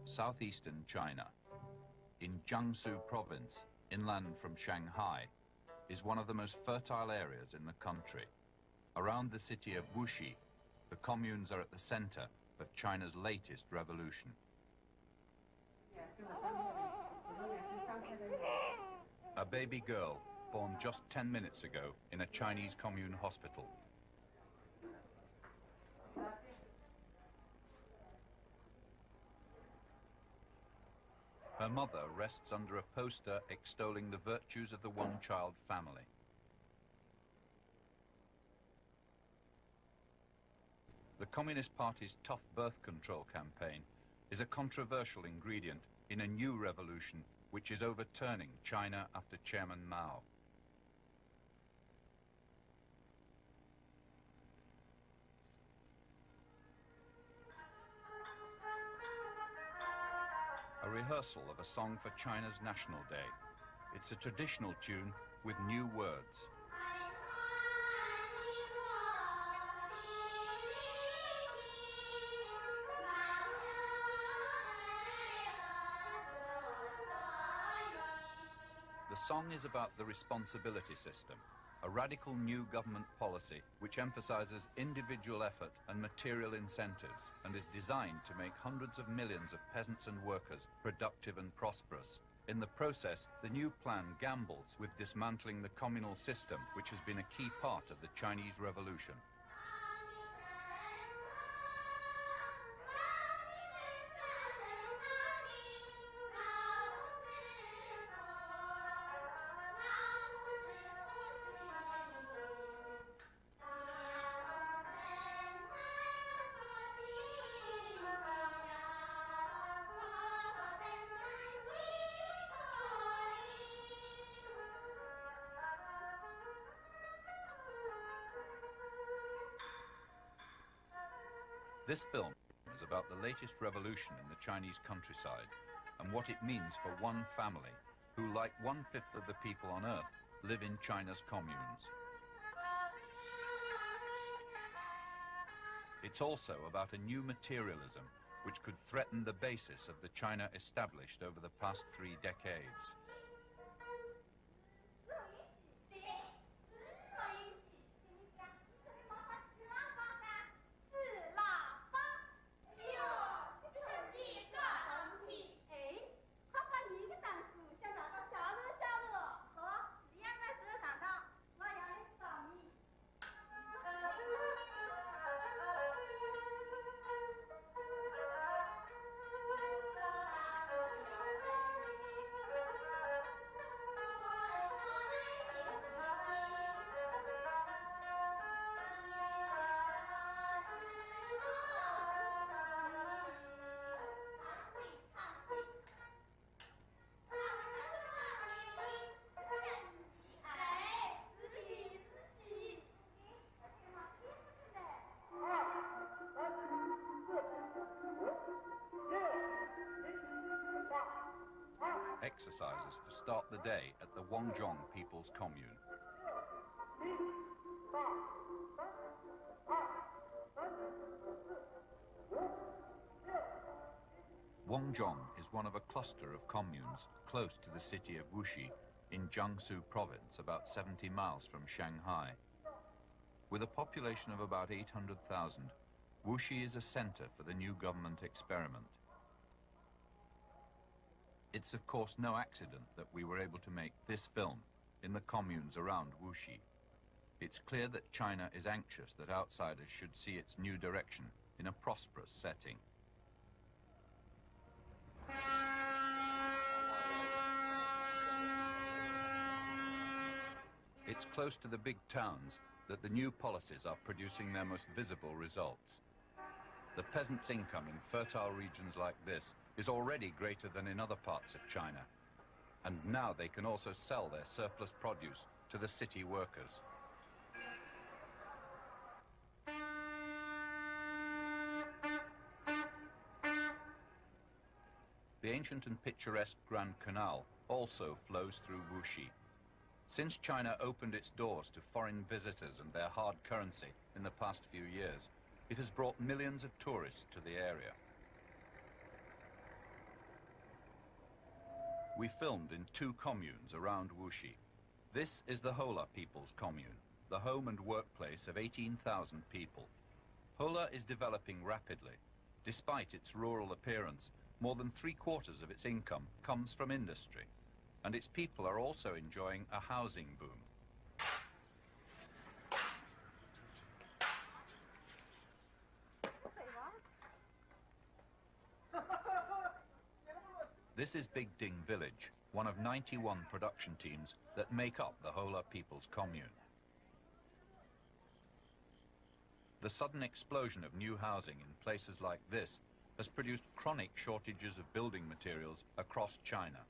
Southeastern China, in Jiangsu province, inland from Shanghai, is one of the most fertile areas in the country. Around the city of Wuxi, the communes are at the center of China's latest revolution. A baby girl, born just 10 minutes ago in a Chinese commune hospital. Her mother rests under a poster extolling the virtues of the one-child family. The Communist Party's tough birth control campaign is a controversial ingredient in a new revolution which is overturning China after Chairman Mao. A rehearsal of a song for China's National Day. It's a traditional tune with new words. The song is about the responsibility system, a radical new government policy which emphasizes individual effort and material incentives and is designed to make hundreds of millions of peasants and workers productive and prosperous. In the process, the new plan gambles with dismantling the communal system, which has been a key part of the Chinese Revolution. This film is about the latest revolution in the Chinese countryside and what it means for one family who, like 1/5 of the people on Earth, live in China's communes. It's also about a new materialism which could threaten the basis of the China established over the past 3 decades. Exercises to start the day at the Wong People's Commune. Wong is one of a cluster of communes close to the city of Wuxi in Jiangsu province, about 70 miles from Shanghai. With a population of about 800,000, Wuxi is a center for the new government experiment. It's of course no accident that we were able to make this film in the communes around Wuxi. It's clear that China is anxious that outsiders should see its new direction in a prosperous setting. It's close to the big towns that the new policies are producing their most visible results. The peasants' income in fertile regions like this is already greater than in other parts of China. And now they can also sell their surplus produce to the city workers. The ancient and picturesque Grand Canal also flows through Wuxi. Since China opened its doors to foreign visitors and their hard currency in the past few years, it has brought millions of tourists to the area. We filmed in 2 communes around Wuxi. This is the Hola People's Commune, the home and workplace of 18,000 people. Hola is developing rapidly. Despite its rural appearance, more than 3/4 of its income comes from industry, and its people are also enjoying a housing boom. This is Big Ding Village, one of 91 production teams that make up the Hola People's Commune. The sudden explosion of new housing in places like this has produced chronic shortages of building materials across China.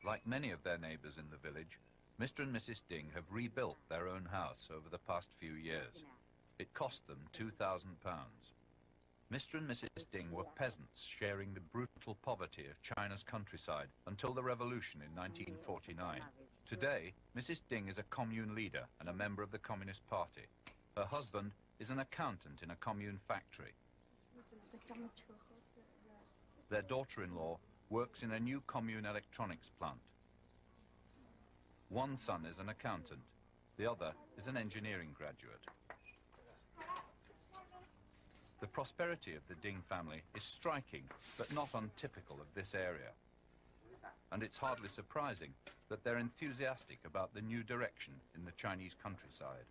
Like many of their neighbors in the village, Mr. and Mrs. Ding have rebuilt their own house over the past few years. It cost them £2,000. Mr. and Mrs. Ding were peasants sharing the brutal poverty of China's countryside until the revolution in 1949. Today, Mrs. Ding is a commune leader and a member of the Communist Party. Her husband is an accountant in a commune factory. Their daughter-in-law works in a new commune electronics plant. One son is an accountant, the other is an engineering graduate. The prosperity of the Ding family is striking, but not untypical of this area. And it's hardly surprising that they're enthusiastic about the new direction in the Chinese countryside.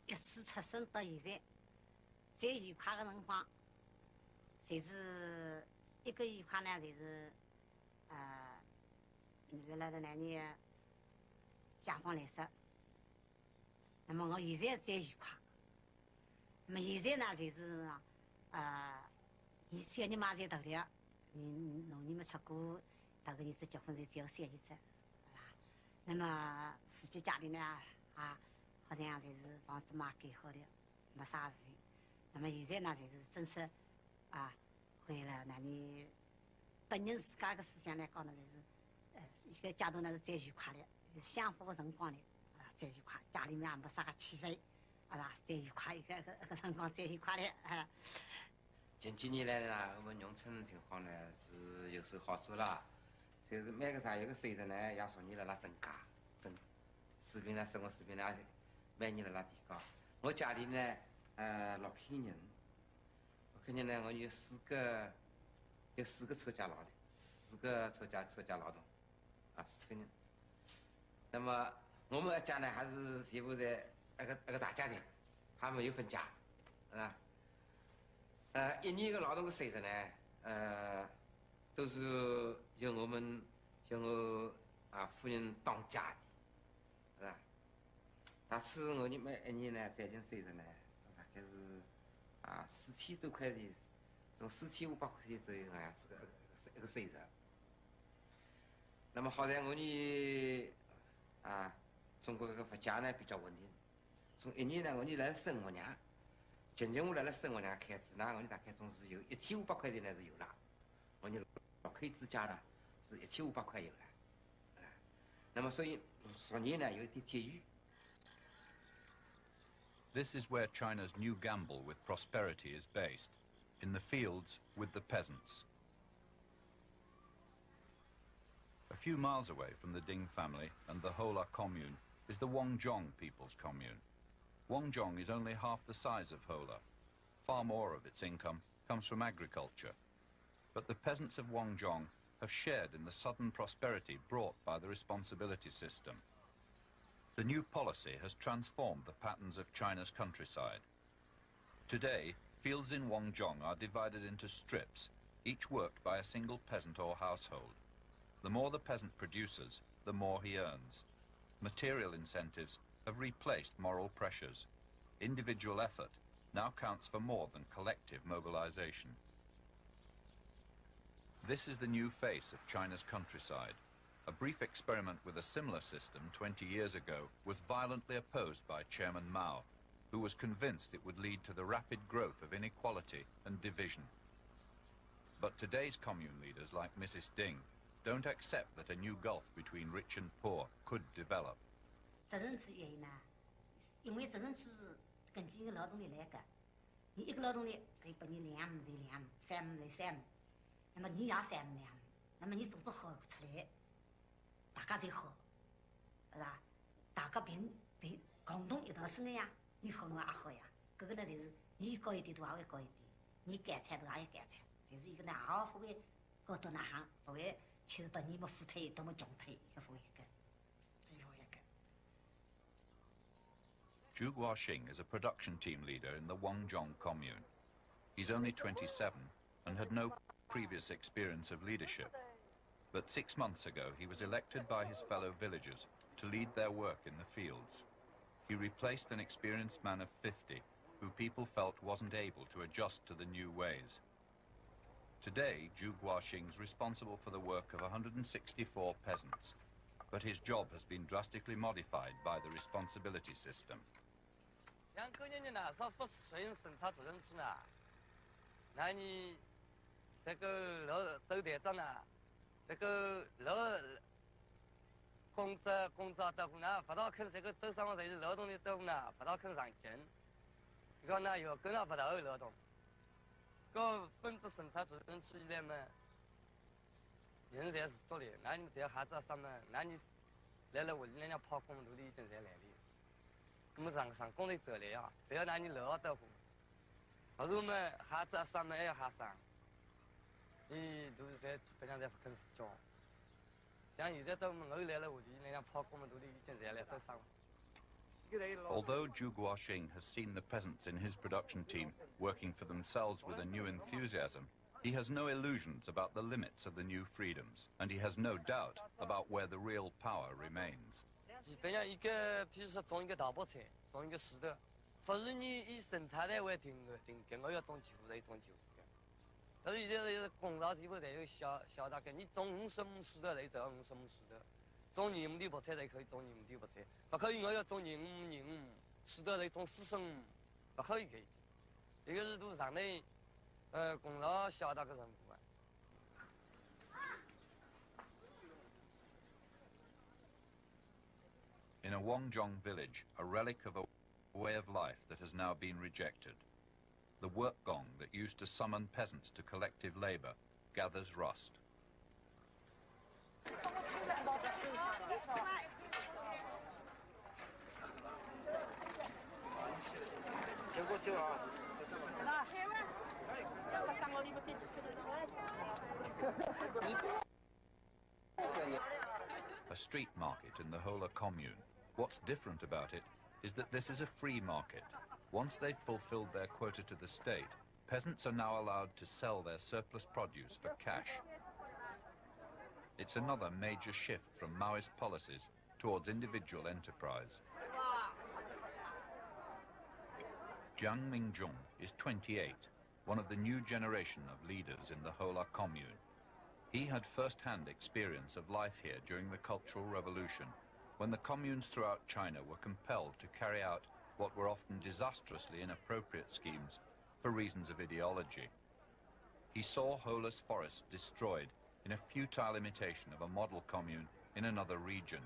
一次出生到现在，最愉快的辰光，就是一个愉快呢，就是原来的那年解放来说，那么我现在最愉快。那么现在呢，就是以前你妈在头了，农民们出国，到个日子结婚才只要3年子，那么自己家里呢好像就是房子嘛盖好了，没啥事情。那么现在呢，就是真是为了那你本人自家个思想来讲呢，就是一个阶段呢是最愉快的，享福的辰光呢最愉快，家里面也没啥个气势，最愉快一个辰光最愉快的近几年来呢，我们农村情况呢是有所好处啦，就是每个产业的收入呢也逐年辣增加，水平呢，生活水平呢每年辣提高。我家里呢6口人，6口人呢我有4个出家老的，4个出家劳动，4个人。那么我们一家呢还是生活在一个大家庭，还没有分家，一年的劳动的收入呢，都是由我夫人当家的，是吧？大致我们每一年呢，赚进收入呢，大概是4000多块钱，从4500块钱左右样子一个收入。那么好在我们中国这个物价呢比较稳定，从一年呢我们来生活量，仅仅我来生活量开支呢，我们大概总是有1500块钱呢是有了，我们6口之家呢是1500块有了，那么所以逐年呢有一点节约。This is where China's new gamble with prosperity is based, in the fields with the peasants. A few miles away from the Ding family and the Hola commune is the Wong People's Commune. Wong is only half the size of Hola. Far more of its income comes from agriculture. But the peasants of Wong have shared in the sudden prosperity brought by the responsibility system. The new policy has transformed the patterns of China's countryside. Today, fields in Wong are divided into strips, each worked by a single peasant or household. The more the peasant produces, the more he earns. material incentives have replaced moral pressures. Individual effort now counts for more than collective mobilization. This is the new face of China's countryside. A brief experiment with a similar system 20 years ago was violently opposed by Chairman Mao, who was convinced it would lead to the rapid growth of inequality and division. But today's commune leaders like Mrs. Ding don't accept that a new gulf between rich and poor could develop. 责任制原因呢，因为责任制是根据一个劳动力来的，你一个劳动力可以把你2亩就2亩，3亩就3亩，那么你要3亩2亩，那么你组织好出来，大家才好，是吧？大家并共同一道是那样，你好侬也好呀。这个呢就是你高一点，多也会高一点；你干菜多也会干菜，就是一个呢也不会高到哪行，不会其实到你们富退，到们穷退，一个不会一个。 Zhu Guoxing is a production team leader in the Wong commune. He's only 27 and had no previous experience of leadership. But 6 months ago, he was elected by his fellow villagers to lead their work in the fields. He replaced an experienced man of 50, who people felt wasn't able to adjust to the new ways. Today, Zhu Guoxing's responsible for the work of 164 peasants, but his job has been drastically modified by the responsibility system. 像过年呢，说不适应生产责任制呢，那你这个周队长呢，这个工作队伍呢，不大肯这个走上这些劳动的队伍呢，不大肯上进，这个呢又跟了不到劳动，搞分子生产责任制以来嘛，人才是做的，那你们这些孩子上嘛，那你来了屋里人家跑工都已经在来的。 我们上工的责任啊，不要拿你劳得乎。不如我们孩子上嘛也还上，你都是在基本上在不肯死教。像现在到我们后来了屋里，人家跑工们都已经在来走上了。 Although Zhu Guoxing has seen the peasants in his production team working for themselves with a new enthusiasm, he has no illusions about the limits of the new freedoms, and he has no doubt about where the real power remains. 基本上一个，比如说种一个大菠菜，种一个石头，不是你以生产来为定格，我要种几户来种几户的。但是现在工厂地方才有小大概，你种50亩石头来种50亩石头，种2亩地菠菜才可以种2亩地菠菜，不可以我要种2亩石头来种40亩，不可以的。这个是都上来，工厂下达个任务啊。 In a Wong village, a relic of a way of life that has now been rejected. The work gong that used to summon peasants to collective labor gathers rust. A street market in the Hola commune. What's different about it is that this is a free market. Once they've fulfilled their quota to the state, peasants are now allowed to sell their surplus produce for cash. It's another major shift from Maoist policies towards individual enterprise. Jong is 28, one of the new generation of leaders in the Hola commune. He had first-hand experience of life here during the Cultural Revolution, when the communes throughout China were compelled to carry out what were often disastrously inappropriate schemes for reasons of ideology. He saw Hola's forests destroyed in a futile imitation of a model commune in another region,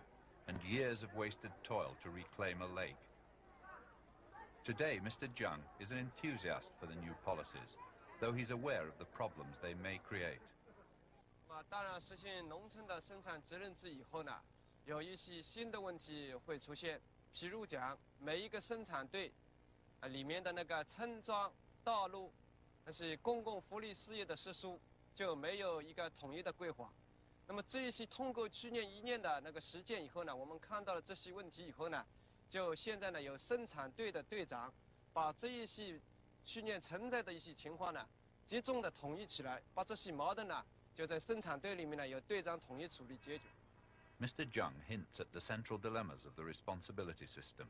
and years of wasted toil to reclaim a lake. Today, Mr. Jong is an enthusiast for the new policies, though he's aware of the problems they may create. 当然，实行农村的生产责任制以后呢，有一些新的问题会出现。譬如讲，每一个生产队，里面的那个村庄、道路，那些公共福利事业的支出，就没有一个统一的规划。那么这一些通过去年1年的那个实践以后呢，我们看到了这些问题以后呢，就现在呢有生产队的队长，把这一些去年存在的一些情况呢，集中的统一起来，把这些矛盾呢。 就在生产队里面呢，由队长统一处理解决。Mr. Jong hints at the central dilemmas of the responsibility system.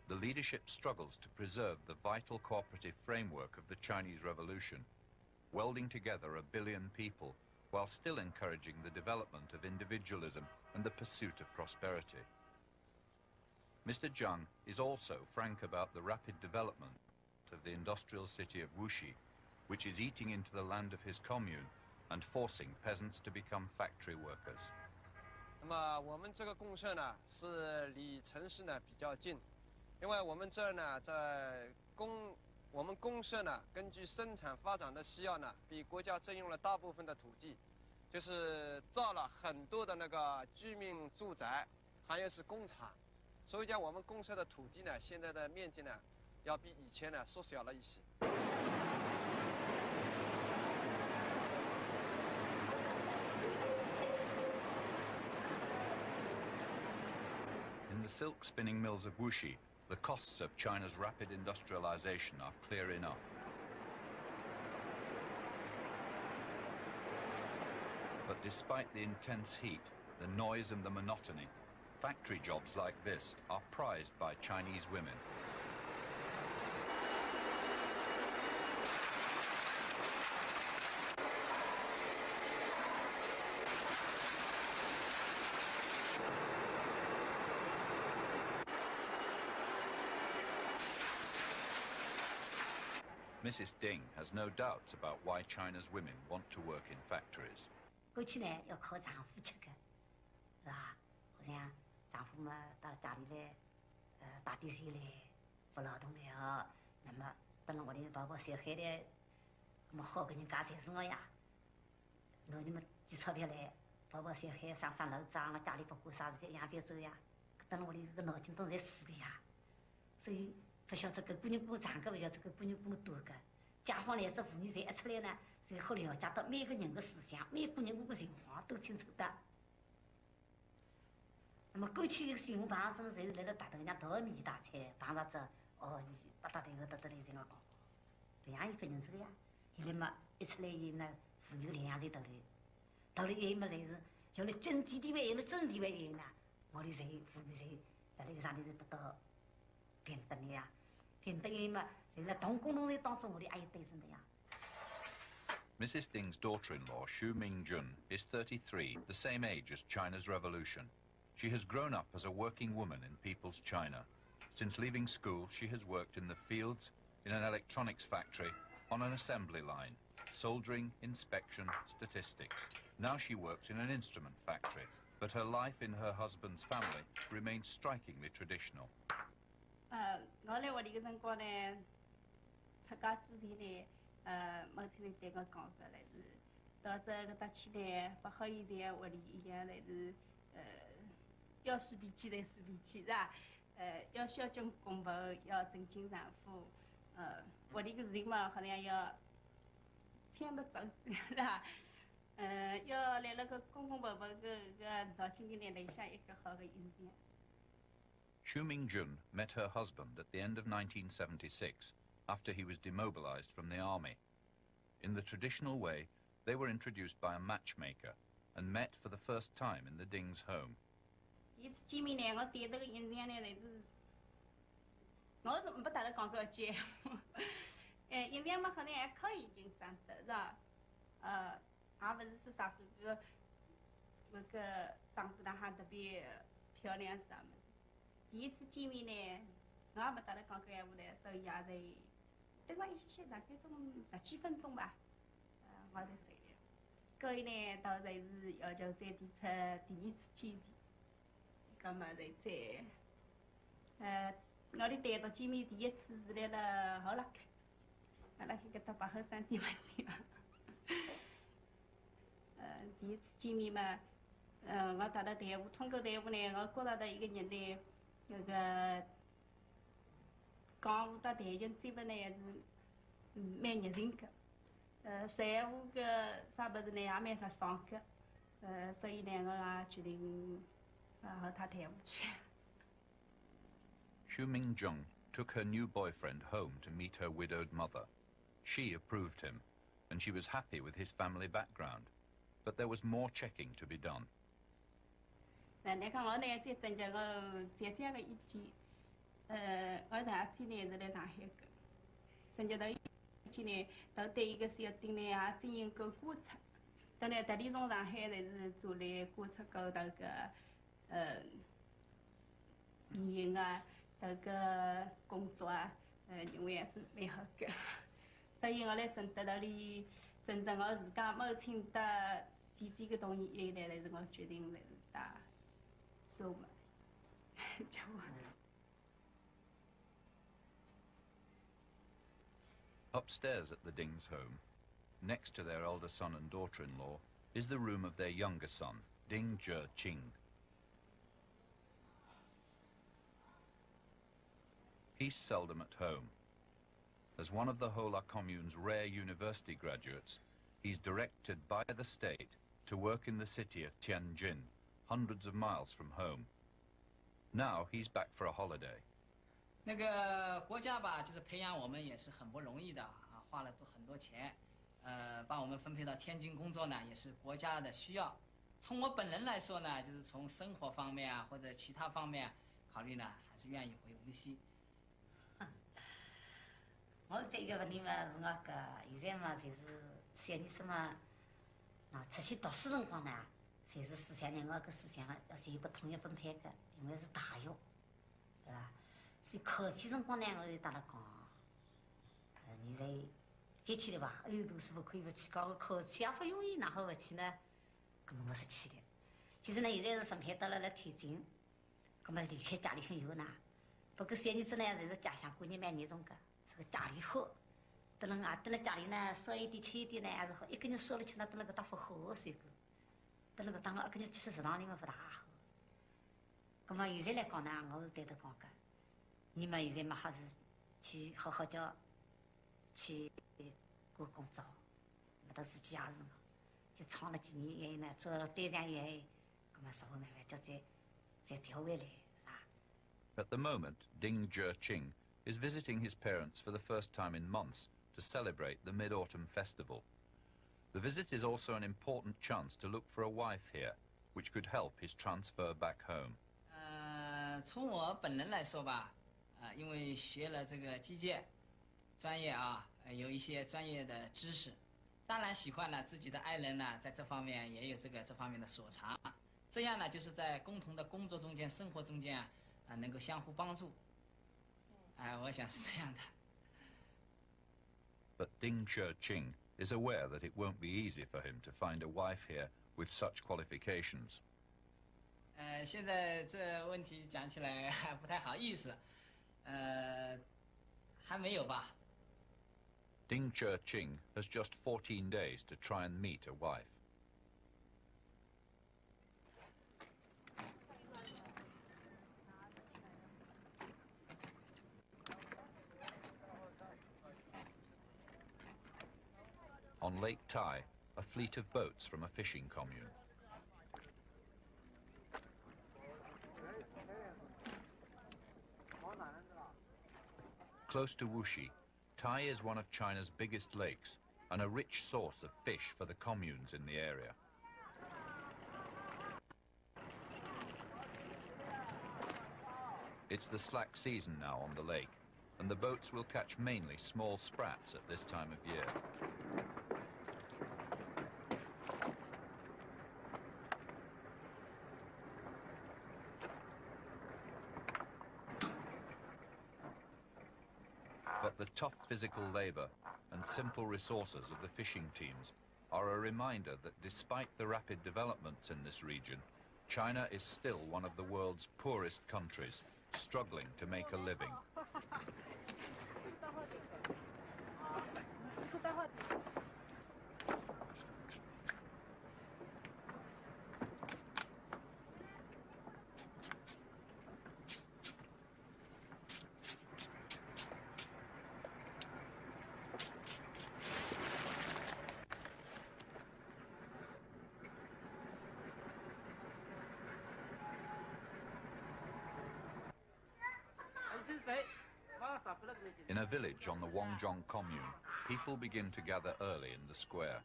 The leadership struggles to preserve the vital cooperative framework of the Chinese Revolution, welding together 1 billion people while still encouraging the development of individualism and the pursuit of prosperity. Mr. Jong is also frank about the rapid development of the industrial city of Wuxi, which is eating into the land of his commune and forcing peasants to become factory workers. 那么我们这个公社呢，是离城市呢比较近，因为我们这儿呢，我们公社呢，根据生产发展的需要呢，比国家征用了大部分的土地，就是造了很多的那个居民住宅，还有是工厂，所以讲我们公社的土地呢，现在的面积呢，要比以前呢缩小了一些。 In the silk spinning mills of Wuxi, the costs of China's rapid industrialization are clear enough. But despite the intense heat, the noise and the monotony, factory jobs like this are prized by Chinese women. Mrs. Ding has no doubts about why China's women want to work in factories. 过去呢要靠丈夫吃的，是吧？好像丈夫嘛到家里来，打点水来，不劳动了，那么等了我的宝宝小孩的，那么好给人家才是我呀。那你们寄钞票来，宝宝小孩上楼长，我家里不过啥事体，养不走呀。等了我的这个脑筋都在死个呀，所以。 不晓得这个姑娘姑长个，不晓得这个姑娘姑多个，家方来说妇女侪一出来呢，所以好了解到每个人的思想，每个姑娘姑的情况都清楚的。那么过去的新闻旁生侪是来了大头人家稻米大菜，碰到这哦，你把大头个得来这个讲，这样一个人这个呀，现在嘛一出来以后呢，妇女力量侪到来，到了以后嘛侪是叫了经济地位，有了政治地位以后呢，我哋侪妇女侪在那个上头是得到平等的呀。 Mrs. Ding's daughter-in-law, Xu Mingjun, is 33, the same age as China's revolution. She has grown up as a working woman in People's China. Since leaving school, she has worked in the fields, in an electronics factory, on an assembly line, soldering, inspection, statistics. Now she works in an instrument factory, but her life in her husband's family remains strikingly traditional. 我来屋里个辰光呢，出家之前呢，母亲对我讲过来是，到这个搭去呢，不好以前屋里一样来是，要输脾气来输脾气是吧？要孝敬公婆，要尊敬丈夫，屋里个事情嘛，好像要抢得走是吧？要来了个公公婆婆个脑筋里呢留下一个好的印象。 Xu Mingjun met her husband at the end of 1976 after he was demobilized from the army. In the traditional way, they were introduced by a matchmaker and met for the first time in the Ding's home. 第一次见面呢，我对这个印象呢，就是我是不大的讲过句，印象嘛，可能还可以欣赏的，是吧？也不是说啥那个长得还特别漂亮啥么。 第一次见面呢，我也不大得讲个闲话嘞，所以也是等我一起大概种10几分钟吧，我才走了。个人呢，当然是要求再提出第二次见面，葛么再我哋单独见面第一次是来了好了，阿拉去搿搭白后山地方去嘛。第一次见面嘛，我搭了谈话，通过谈话呢，我觉着的一个人呢。 那个讲话到台上基本呢也是蛮热情的，谈话个啥物事呢也蛮直爽的，所以呢我也决定和他谈话去。Xu Mingjun took her new boyfriend home to meet her widowed mother. She approved him, and she was happy with his family background, but there was more checking to be done. 你看我呢，这真正个这些个一季，我大几年是来上海个，真正到一几年到第一个小店呢也经营个观察，到呢特地从上海来是做来观察高头个运营啊，这个工作啊，认为还是蛮好个，所以我来真得到哩，真正我自家没听到几个同意以来，是我决定来是打。So much. Upstairs at the Ding's home, next to their elder son and daughter-in-law, is the room of their younger son, Ding Zheching. He's seldom at home. As one of the Hola commune's rare university graduates, he's directed by the state to work in the city of Tianjin, hundreds of miles from home. Now he's back for a holiday. 那个国家吧，就是培养我们也是很不容易的啊，花了很多钱，把我们分配到天津工作呢，也是国家的需要。从我本人来说呢，就是从生活方面啊，或者其他方面考虑呢，还是愿意回无锡。我对一个问题嘛，是我个现在嘛，就是小女生嘛，出去读书辰光呢。侪是思想呢，我个思想要是有个统一分配个，因为是大学，对伐？所以考试辰光呢，我就搭了讲，你在别去的伐？有读书不可以不去，搞个考试也不容易，哪好不去呢？搿么我是去的。其实呢，现在是分配到了天津，搿么离开家里很远呐。不过小女子呢，就是家乡过年蛮严重个，这个家里好，等了外，等了家里呢，少一点吃一点呢，还是好。一个人少了吃，那等了搿搭不好噻个。等那个当我一个人去食堂里面不大好。咁么现在来讲呢，我是对他讲个，你们现在嘛还是去好好叫去过工作，没得自己也是嘛，就闯了几年以后呢，做了队长以后，咁么稍微慢慢叫再调回来，是吧？ At the moment, Ding Zheching is visiting his parents for the first time in months to celebrate the Mid-Autumn Festival. The visit is also an important chance to look for a wife here, which could help his transfer back home. 从我本人来说吧，因为学了这个机械专业啊，有一些专业的知识，当然喜欢呢自己的爱人呢，在这方面也有这方面的所长，这样呢就是在共同的工作中间、生活中间能够相互帮助。我想是这样的。But Ding Zheching is aware that it won't be easy for him to find a wife here with such qualifications. 现在这问题讲起来还不太好意思，还没有吧。Ding Zheching has just 14 days to try and meet a wife. On Lake Tai, a fleet of boats from a fishing commune. Close to Wuxi, Tai is one of China's biggest lakes and a rich source of fish for the communes in the area. It's the slack season now on the lake, and the boats will catch mainly small sprats at this time of year. But the tough physical labor and simple resources of the fishing teams are a reminder that despite the rapid developments in this region, China is still one of the world's poorest countries, struggling to make a living. In a village on the Jong commune, people begin to gather early in the square.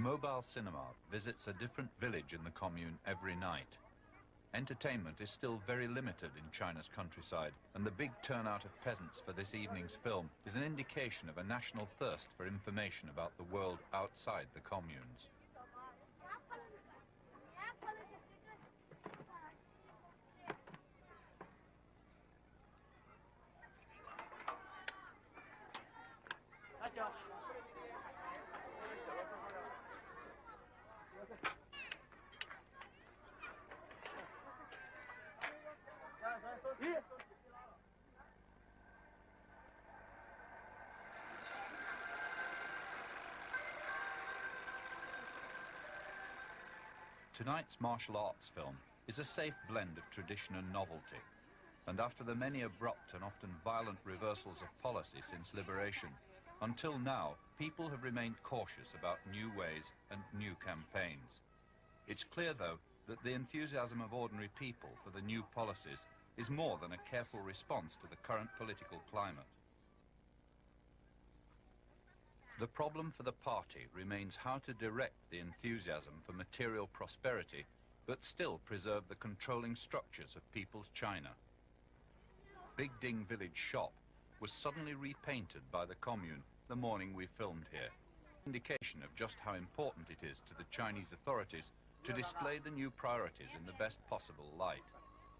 mobile cinema visits a different village in the commune every night. Entertainment is still very limited in China's countryside, and the big turnout of peasants for this evening's film is an indication of a national thirst for information about the world outside the communes. Tonight's martial arts film is a safe blend of tradition and novelty, and after the many abrupt and often violent reversals of policy since liberation, until now, people have remained cautious about new ways and new campaigns. It's clear, though, that the enthusiasm of ordinary people for the new policies is more than a careful response to the current political climate. The problem for the party remains how to direct the enthusiasm for material prosperity, but still preserve the controlling structures of people's China. Big Ding village shop was suddenly repainted by the commune the morning we filmed here. Indication of just how important it is to the Chinese authorities to display the new priorities in the best possible light.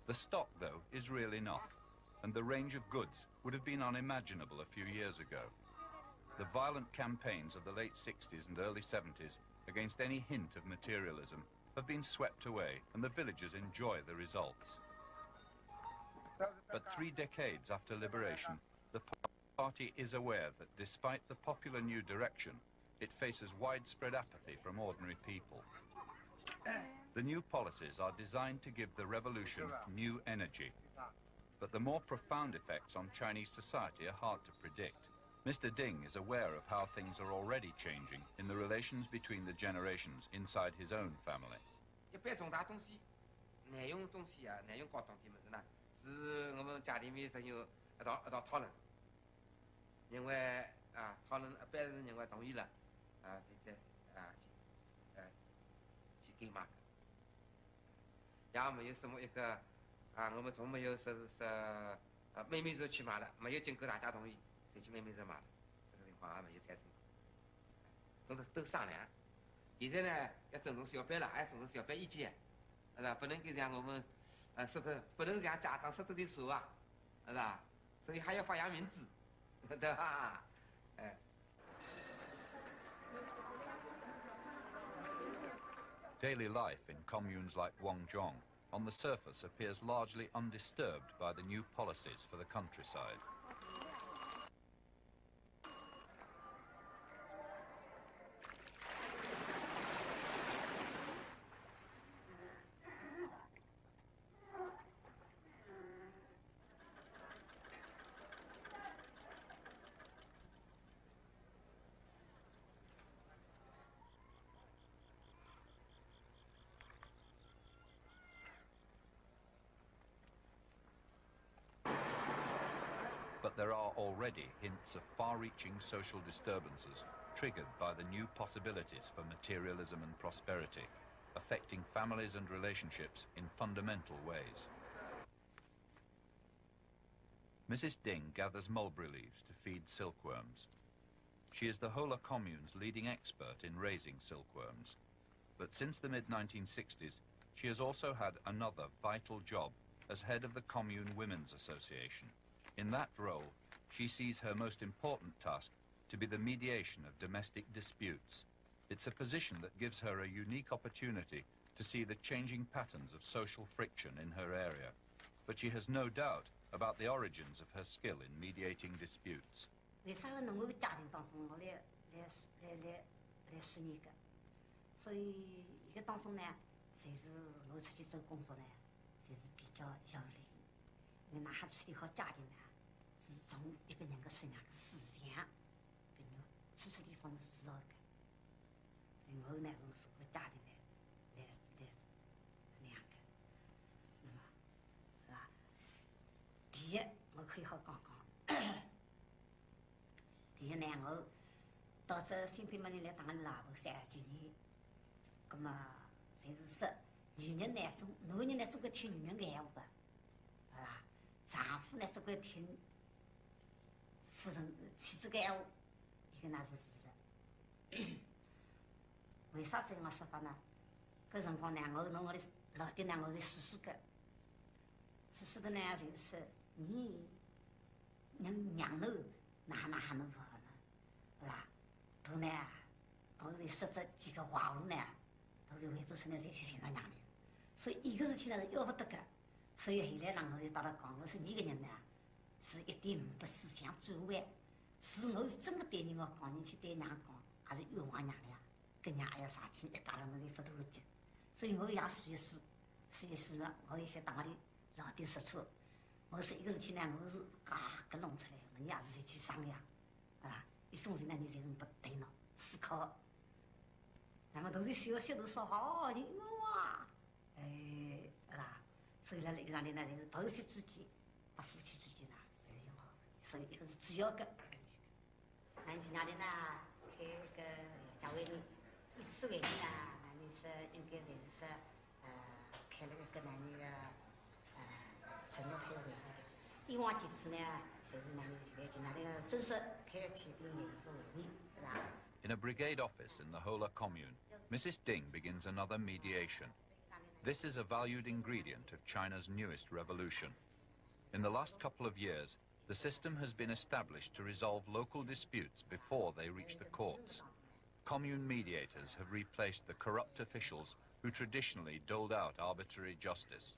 The stock, though, is real enough, and the range of goods would have been unimaginable a few years ago. The violent campaigns of the late 60s and early 70s against any hint of materialism have been swept away, and the villagers enjoy the results. But 3 decades after liberation, the party is aware that despite the popular new direction, it faces widespread apathy from ordinary people. The new policies are designed to give the revolution new energy, but the more profound effects on Chinese society are hard to predict. Mr. Ding is aware of how things are already changing in the relations between the generations inside his own family. 一般重大东西、耐用东西啊、耐用高档的么子呢，是我们家里面是有一道讨论，认为啊讨论一般人认为同意了，啊才去购买。也没有什么一个啊，我们从没有说妹妹说去买了，没有经过大家同意。 谁去妹妹这买了？这个情况还没有产生，都商量。现在呢，要尊重小辈了，还尊重小辈意见，是吧？不能够让我们舌头，不能让家长舌头的手啊，是吧？所以还要发扬民智，对吧？哎。Daily life in communes like Jong on the surface appears largely undisturbed by the new policies for the countryside. But there are already hints of far-reaching social disturbances triggered by the new possibilities for materialism and prosperity, affecting families and relationships in fundamental ways. Mrs. Ding gathers mulberry leaves to feed silkworms. She is the Hola commune's leading expert in raising silkworms. But since the mid-1960s, she has also had another vital job as head of the Commune Women's Association. In that role, she sees her most important task to be the mediation of domestic disputes. It's a position that gives her a unique opportunity to see the changing patterns of social friction in her area. But she has no doubt about the origins of her skill in mediating disputes. 为啥个能够家庭当中我来10年个，所以一个当中呢，侪是我出去做工作呢，侪是比较要利益。因为哪哈处理好家庭呢，是从一个人个身上个思想，跟你处处地方是知道个。所以我呢是个家庭来那样个，那么是吧？第一，我可以好讲讲。第一呢，我到这新天门里来当个老婆32年，葛么就是说，女人呢男人呢总归听女人个闲话个，是吧？丈夫呢总归听夫人妻子个闲话，伊个那就是说。为啥这样个说法呢？搿辰光呢，我的老爹呢，我是死的，死的呢就是你娘头哪还能不好呢？是吧？都呢，我是说这几个话话呢，都是为做出来才去寻到娘的，所以一个事体呢是要不得个。所以后来呢，我就到了讲，我说你个人呢是一点不思想转弯，是我是真的对人我讲，你去对娘讲，还是冤枉娘的呀？跟娘还要生气，一家人我就不大急，所以我也试一试嘛，我也想当我的老爹说错，我说一个事体呢，我是搿弄出来的，你也是去商量，啊，一种人呢，你才是不对脑思考，那么都是小都说好，你哇，是吧？所以呢，一个上头呢，就是婆媳之间、和夫妻之间呢，才是有好，所以一个是主要的。俺今年的呢，开个家委会。第4位呢，那你说应该就是说，开了个那你个承诺开会议。以往几次呢，就是那你就今年的正式开签订的一个会议，是吧？ In a brigade office in the Hola commune, Mrs. Ding begins another mediation. This is a valued ingredient of China's newest revolution. In the last couple of years, the system has been established to resolve local disputes before they reach the courts. Commune mediators have replaced the corrupt officials who traditionally doled out arbitrary justice.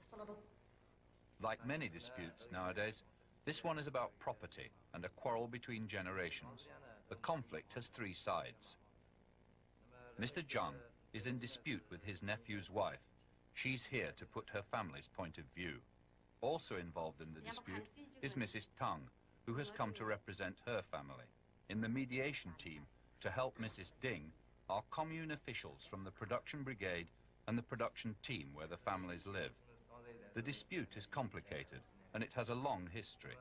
Like many disputes nowadays, this one is about property and a quarrel between generations. The conflict has 3 sides. Mr. Jong is in dispute with his nephew's wife. She's here to put her family's point of view. Also involved in the dispute is Mrs. Tang, who has come to represent her family. In the mediation team, to help Mrs. Ding are commune officials from the production brigade and the production team where the families live. The dispute is complicated and it has a long history.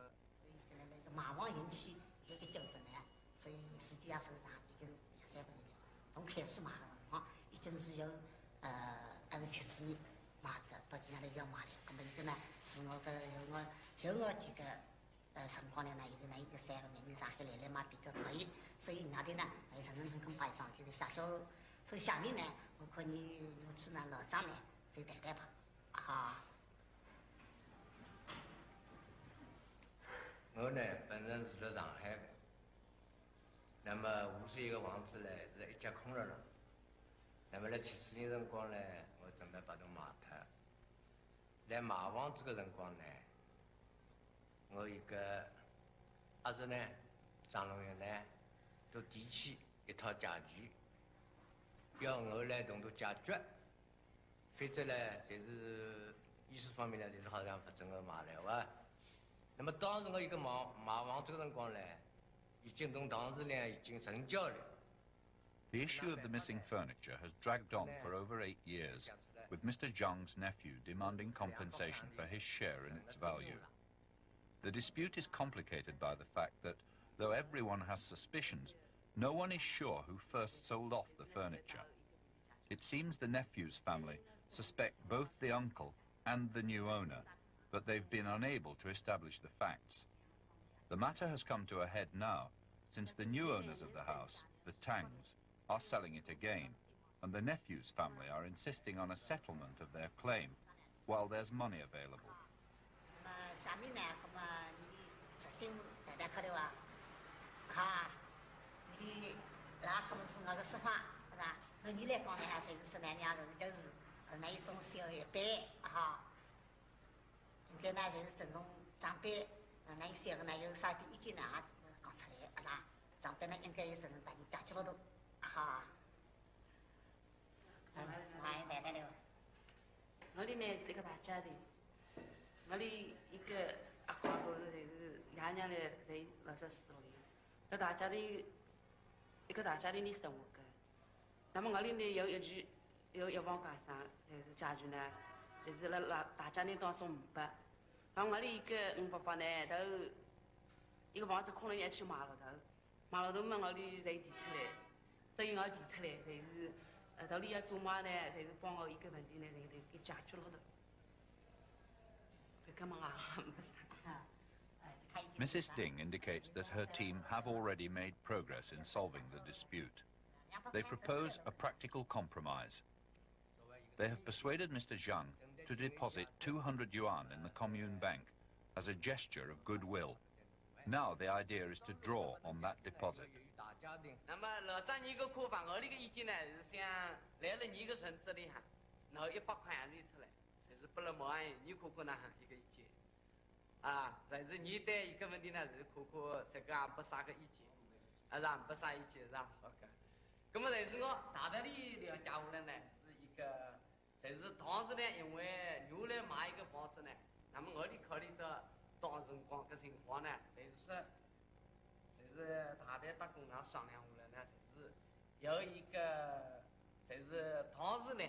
我呢，本人住在上海的，那么51个房子呢是一脚空了了。那么在74年辰光呢，我准备把它卖脱。在卖房子个辰光呢，我一个阿叔呢，张龙员呢，都提起一套解决，要我来同他解决。否则呢，就是艺术方面呢，就是好像不准我卖了哇。那么当时我一个卖房子个辰光呢，已经同当事人已经成交了。The issue of the missing furniture has dragged on for over 8 years, with Mr. Zhang's nephew demanding compensation for his share in its value. The dispute is complicated by the fact that, though everyone has suspicions, no one is sure who first sold off the furniture. It seems the nephew's family suspect both the uncle and the new owner, but they've been unable to establish the facts. The matter has come to a head now, since the new owners of the house, the Tangs, are selling it again, and the nephew's family are insisting on a settlement of their claim, while there's money available.我哋呢是一个大家庭，我哋一个阿公阿婆就是爷娘呢，侪64、65年，搿大家庭一个大家庭里生活个。那么我哋呢有一房家产，就是家具呢，就是辣大家庭当中5百。然后我哋一个5伯伯呢，都一个房子空了，一起卖了头，卖了头嘛，我哋侪提出来。所以我提出来，但是到底要做嘛呢？才是帮我一个问题呢，才给解决了的。搿么啊，不是。Mrs. Ding indicates that her team have already made progress in solving the dispute. They propose a practical compromise. They have persuaded Mr. Zhang to deposit 200 yuan in the commune bank as a gesture of goodwill. Now the idea is to draw on that deposit. 那么老张你个库房，我的个意见呢是想来了你个村子里哈，拿100块洋钿出来，才是不能毛安你看看那哈一个意见。啊，但是你对一个问题呢是看看这个也不啥个意见，是吧？不啥意见是吧？好个。那么但是我大道理了解下来呢，是一个，才是当时呢，因为牛来买一个房子呢，那么我的考虑到当辰光个情况呢，才是大家打工厂商量下来呢，才是有一个，才是当时呢，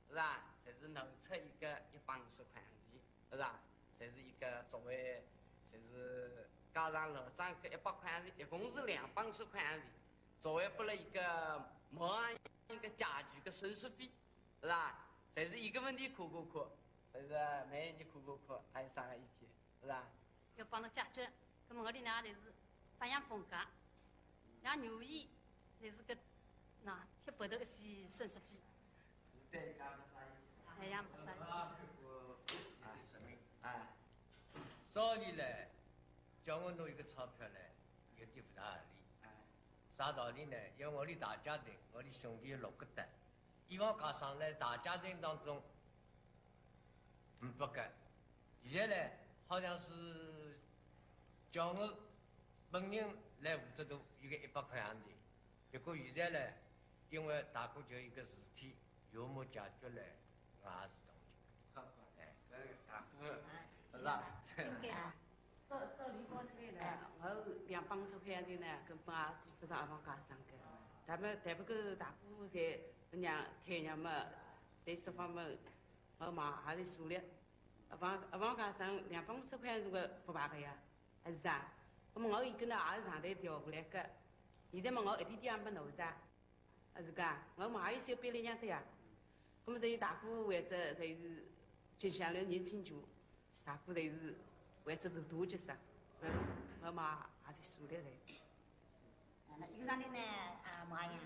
是吧？才是拿出一个150块洋钿，是吧？才是一个作为，才是加上老张个100块洋钿，一共是250块洋钿，作为不了一个毛安一个家具个手续费，是吧？才是一个问题看，才是没你看，还有啥个意见，是吧？要帮侬解决，那么我的呢，就是发扬风格，让牛衣，就是个那贴白头一些手续费，对，哎呀，没啥意见。啊，照理来，叫我拿一个钞票来，有点不大合理。啥道理呢？因为我的大家庭，我的兄弟6个的，以往加上来大家庭当中，不干。现在呢，好像是叫我本人来负责到一个100块洋钿。结果现在呢，因为大哥就一个事体，有没解决来，我也是同情。哎，这个大哥。是吧？照理讲出来呢，我250块洋钿呢，根本也基本上也往加上个。他们但不过大哥在娘太娘嘛，在这方面我嘛也在努力。往加上250块洋钿个不罢个呀，还是啥？那么我一个呢也是上台调下来个。现在嘛我一点点也没拿的，还是个，我嘛也有小班里娘的呀。那么所以大哥为着才是接下来年轻族。大哥才是为这个大决杀，我嘛也是输的才是。那有上的呢，没样，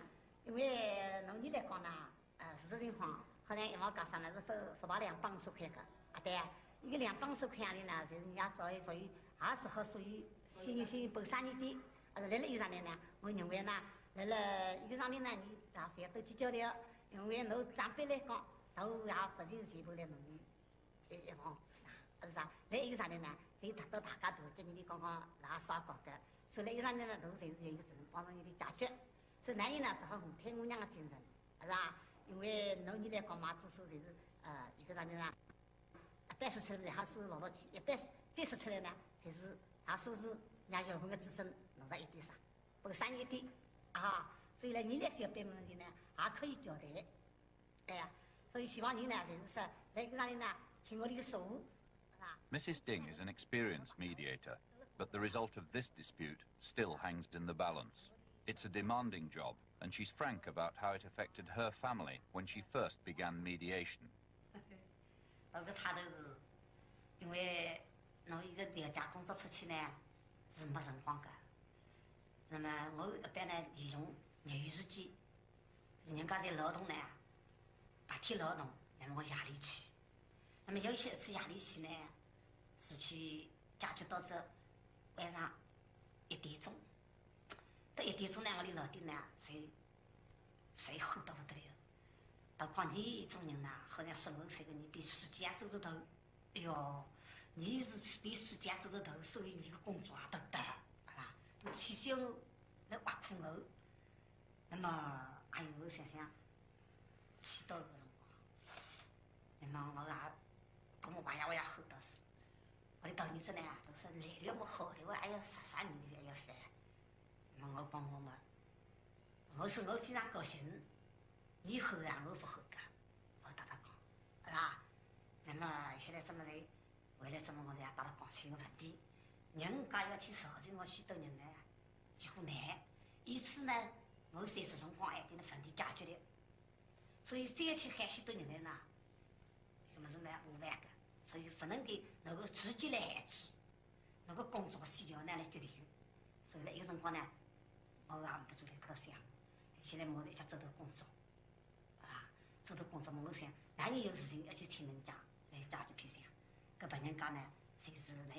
因为农业来讲呢，事实情况好像一往加上呢是发把250块个，对呀，一个250块洋钿呢，就是人家属于也是好属于先本生意的，来了有上的呢，我认为呢，来了有上的呢，你啊不要都计较了，因为侬长辈来讲，都也不是全部来农业一往上。是啥？来有啥的呢？侪达到大家头，今年的刚刚拿刷高个，所以来有啥的呢？都侪是有一个责任帮助你的解决。所以男人呢，只好五天五娘的精神，是吧？因为农业来讲嘛，至少侪是一个啥的呢？一般说出来还是老气，一般再说出来呢，侪是还说是让小朋友自身弄上一点啥，不生一点啊。所以呢，你来小辈问题呢，也可以交代，对呀。所以希望人呢，就是说来一个啥的呢，听我的说话。Mrs. Ding is an experienced mediator, but the result of this dispute still hangs in the balance. It's a demanding job, and she's frank about how it affected her family when she first began mediation. 那个他都是，因为侬一个调解工作出去呢是没辰光的。那么我一般呢利用业余时间，人家在劳动呢，白天劳动，那么我夜里去。那么有一次夜里去呢。是去解决到这晚上1点钟，到1点钟呢，我的老弟呢，谁吼得不得了。到讲你这种人呐，好像15岁个人比世界走着头，哎哟，你是比世界走着头，所以你个工作也得得，啊，都气消来挖苦我。那么哎呦，我想想，气到个辰光，那么我也，跟我我也吼到死。我的大儿子呢，都说来了么好了，我还要啥年纪还要烦。那么我帮我嘛，我说我非常高兴，以后啊我不后噶，我搭他讲，是吧？那么现在这么来，为了这么我也搭他讲清个问题，人家要去朝廷，我许多人呢几乎难，因此呢，我30辰光还得那问题解决的，所以再去喊许多人来呢，这个么子蛮麻烦个，所以不能给那个直接来限制，那个工作需要呢来决定，所以那一个辰光呢，我也不做来多想，现在我在家走到工作，啊，走到工作我想，哪里有事情要去听人家来解决偏向，搿别人家呢，就是来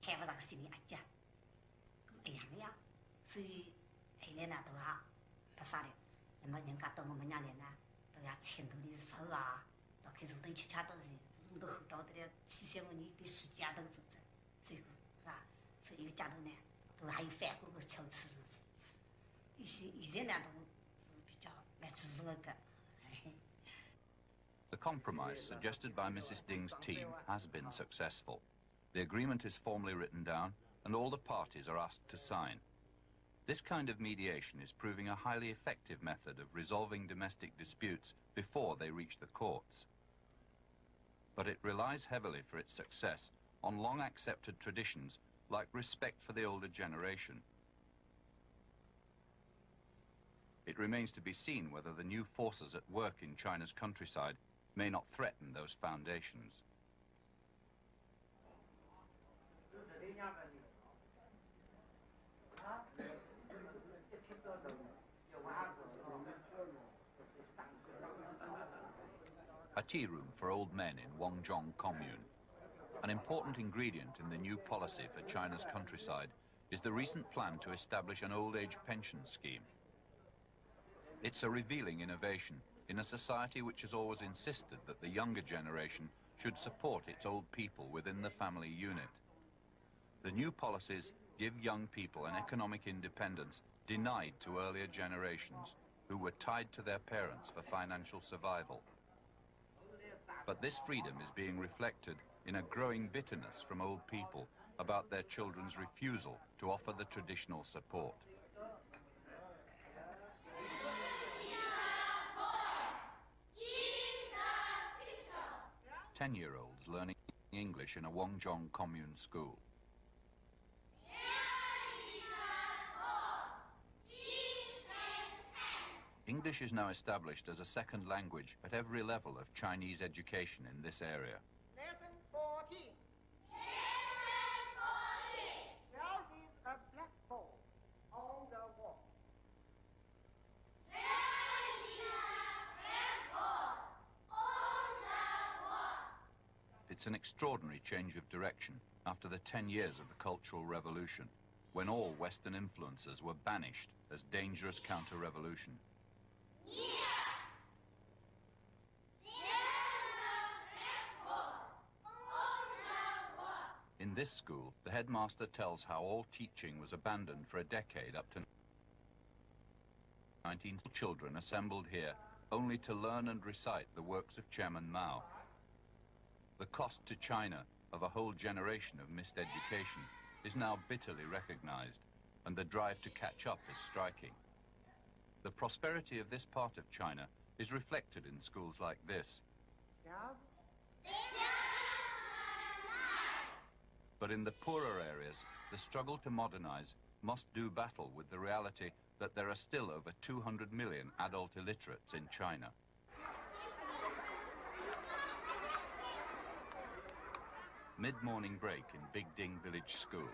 开不上心理压力，咁一样的呀，所以后来呢都也不啥了，那么人家到我们家来呢，都也牵头的手啊，到开始都吃吃到是，我都后到的了，提醒我你比世界都走走，这个是吧？所以有家头呢，都还有反过个求持，现在呢都是比较蛮支持我个。The compromise suggested by Mrs. Ding's team has been successful. The agreement is formally written down and all the parties are asked to sign. This kind of mediation is proving a highly effective method of resolving domestic disputes before they reach the courts. But it relies heavily for its success on long accepted traditions like respect for the older generation. It remains to be seen whether the new forces at work in China's countryside may not threaten those foundations. A tea room for old men in Wong commune. An important ingredient in the new policy for China's countryside is the recent plan to establish an old age pension scheme. It's a revealing innovation in a society which has always insisted that the younger generation should support its old people within the family unit. The new policies give young people an economic independence denied to earlier generations who were tied to their parents for financial survival. But this freedom is being reflected in a growing bitterness from old people about their children's refusal to offer the traditional support. Ten-year-olds learning English in a Wong commune school. English is now established as a second language at every level of Chinese education in this area. Lesson 14. Lesson 14. There is a blackboard on the wall. There is a blackboard on the wall. It's an extraordinary change of direction after the 10 years of the Cultural Revolution, when all Western influences were banished as dangerous counter-revolution. In this school, the headmaster tells how all teaching was abandoned for a decade up to 19 children assembled here only to learn and recite the works of Chairman Mao. The cost to China of a whole generation of missed education is now bitterly recognized, and the drive to catch up is striking. The prosperity of this part of China is reflected in schools like this. But in the poorer areas, the struggle to modernize must do battle with the reality that there are still over 200 million adult illiterates in China. Mid-morning break in Big Ding Village School.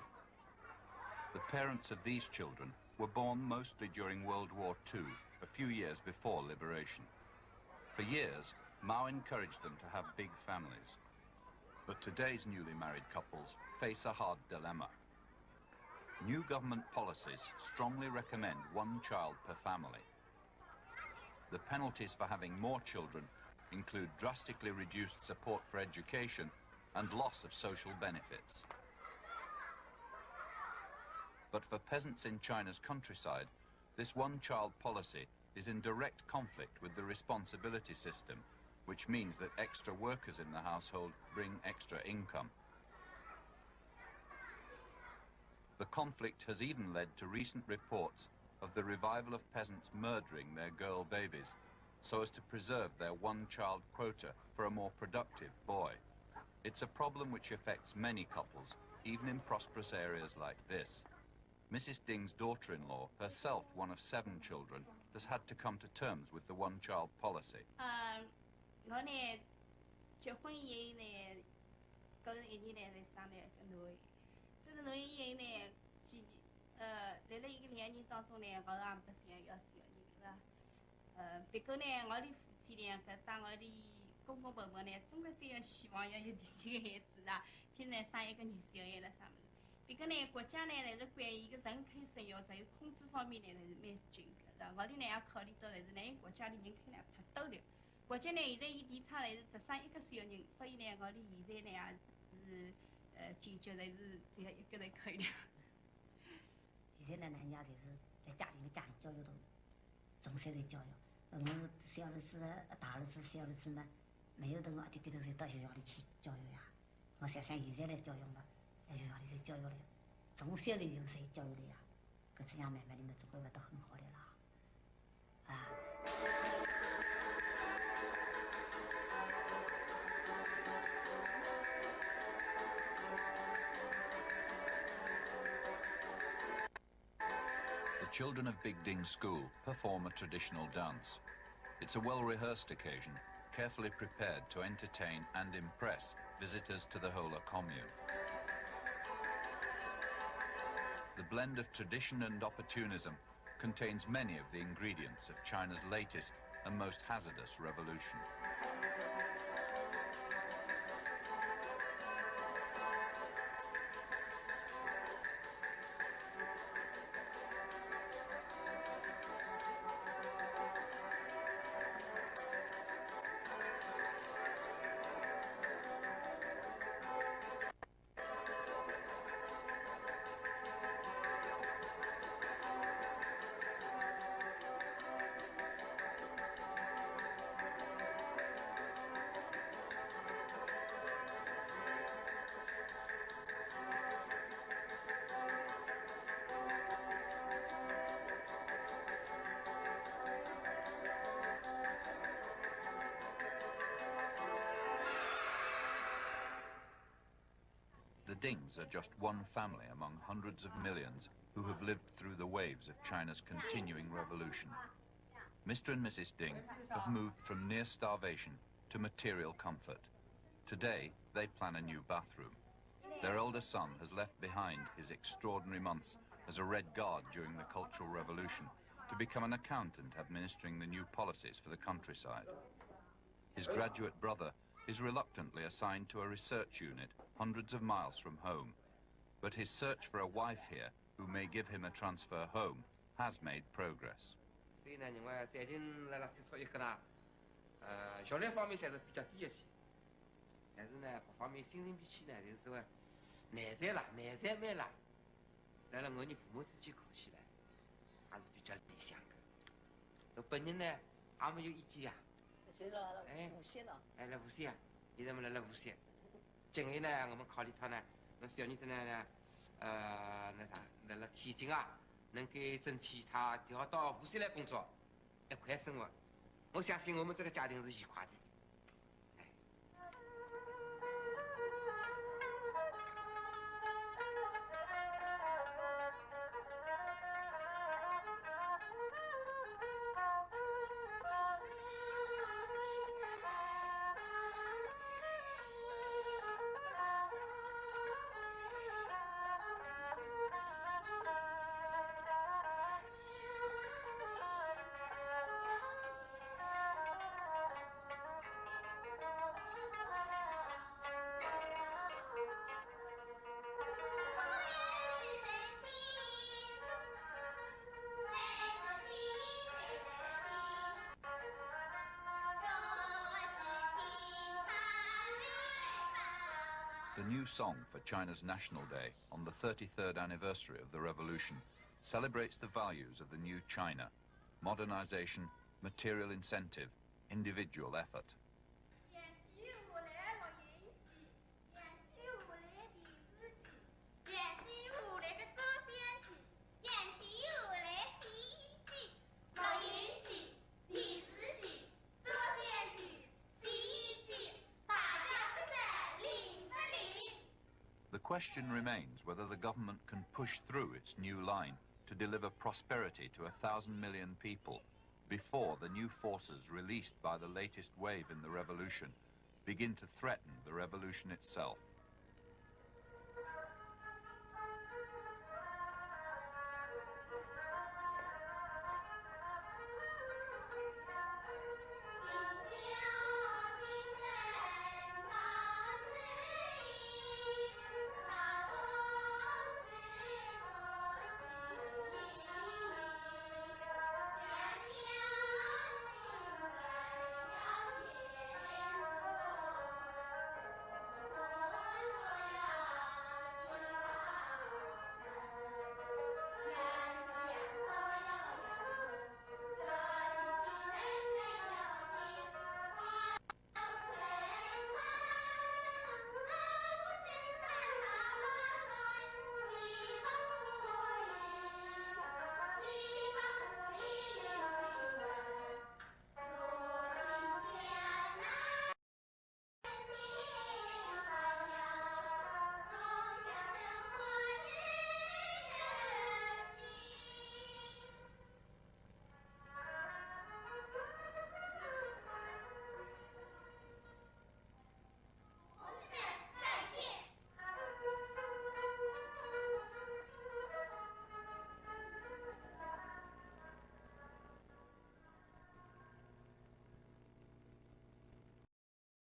The parents of these children were born mostly during World War II, a few years before liberation. For years, Mao encouraged them to have big families. But today's newly married couples face a hard dilemma. New government policies strongly recommend one child per family. The penalties for having more children include drastically reduced support for education and loss of social benefits. But for peasants in China's countryside, this one-child policy is in direct conflict with the responsibility system, which means that extra workers in the household bring extra income. The conflict has even led to recent reports of the revival of peasants murdering their girl babies so as to preserve their one-child quota for a more productive boy. It's a problem which affects many couples, even in prosperous areas like this. Mrs. Ding's daughter-in-law, herself one of 7 children, has had to come to terms with the one-child policy. 我呢结婚以后呢，跟人一年来生了一个囡，生了囡以后呢，来了一个2年当中呢，我也不想要小人是吧？别个呢，我的夫妻两个当我的公公婆婆呢，总归这样希望要有几个孩子啦，偏呢生一个女小孩了啥么子。别个呢，国家呢，还是关于一个人口生育在控制方面呢，还是蛮紧的，是吧？我的呢也考虑到，但是呢，因为国家的人口呢太多了，国家呢现在以提倡还是只生一个小人，所以呢，我的现在呢也是坚决还是只要一个人可以了。现在呢，人家就是在家里教育都从小在教育，我小儿子、大儿子、小儿子嘛，没有的我一点点都是到学校里去教育呀。我想想现在来教育嘛。 在学校里在教育了，从小就有谁教育了呀？搿这样慢慢的嘛，总归会得很好的啦，啊。The children of Big Ding School perform a traditional dance. It's a well-rehearsed occasion, carefully prepared to entertain and impress visitors to the Hola commune. The blend of tradition and opportunism contains many of the ingredients of China's latest and most hazardous revolution. The Dings are just one family among hundreds of millions who have lived through the waves of China's continuing revolution. Mr. and Mrs. Ding have moved from near starvation to material comfort. Today, they plan a new bathroom. Their elder son has left behind his extraordinary months as a Red Guard during the Cultural Revolution to become an accountant administering the new policies for the countryside. His graduate brother is reluctantly assigned to a research unit hundreds of miles from home, but his search for a wife here who may give him a transfer home has made progress. 所以呢，另外最近辣提出一个呢，效率方面算是比较低一些，但是呢，各方面新陈代谢呢，就是说难产啦，难产慢啦，来了我们父母之间考起来，还是比较理想的。这本人呢，也没有意见呀。学了无锡了。哎，来无锡啊！现在我们来无锡。今后呢，我们考虑他呢，那小女生呢，那啥，来了天津啊，能够争取他调到无锡来工作，一块生活。我相信我们这个家庭是愉快的。 The new song for China's National Day on the 33rd anniversary of the revolution celebrates the values of the new China: modernization, material incentive, individual effort. The question remains whether the government can push through its new line to deliver prosperity to 1,000 million people before the new forces released by the latest wave in the revolution begin to threaten the revolution itself.